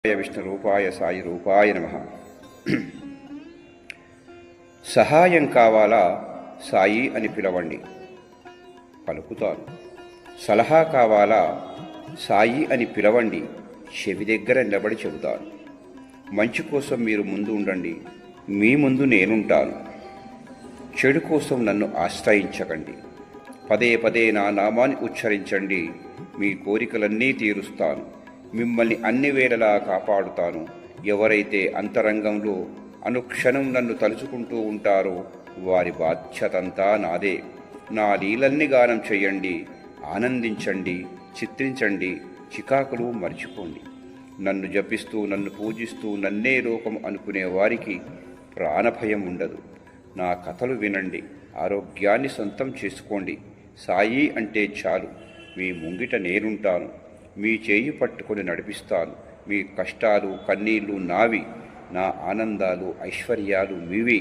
విష్ణురూపాయ సాయి రూపాయ నమః. సహాయం కావాలా సాయి అని పిలవండి, పలుకుతాను. సలహా కావాలా సాయి అని పిలవండి, చెవి దగ్గర నిలబడి చెబుతాను. మంచి కోసం మీరు ముందు ఉండండి, మీ ముందు నేనుంటాను. చెడు కోసం నన్ను ఆశ్రయించకండి, పదే పదే నా నామాన్ని ఉచ్చరించండి, మీ కోరికలన్నీ తీరుస్తాను. మిమ్మల్ని అన్ని వేళలా కాపాడుతాను. ఎవరైతే అంతరంగంలో అనుక్షణం నన్ను తలుచుకుంటూ ఉంటారో వారి బాధ్యతంతా నాదే. నా లీలల్ని గానం చెయ్యండి, ఆనందించండి, చిత్రించండి, చికాకులు మర్చిపోండి. నన్ను జపిస్తూ నన్ను పూజిస్తూ నన్నే లోకం అనుకునే వారికి ప్రాణభయం ఉండదు. నా కథలు వినండి, ఆరోగ్యాన్ని సొంతం చేసుకోండి. సాయి అంటే చాలు, మీ ముంగిట నేనుంటాను. మీ చేయి పట్టుకొని నడిపిస్తాను. మీ కష్టాలు కన్నీళ్లు నావి, నా ఆనందాలు ఐశ్వర్యాలు మీవి.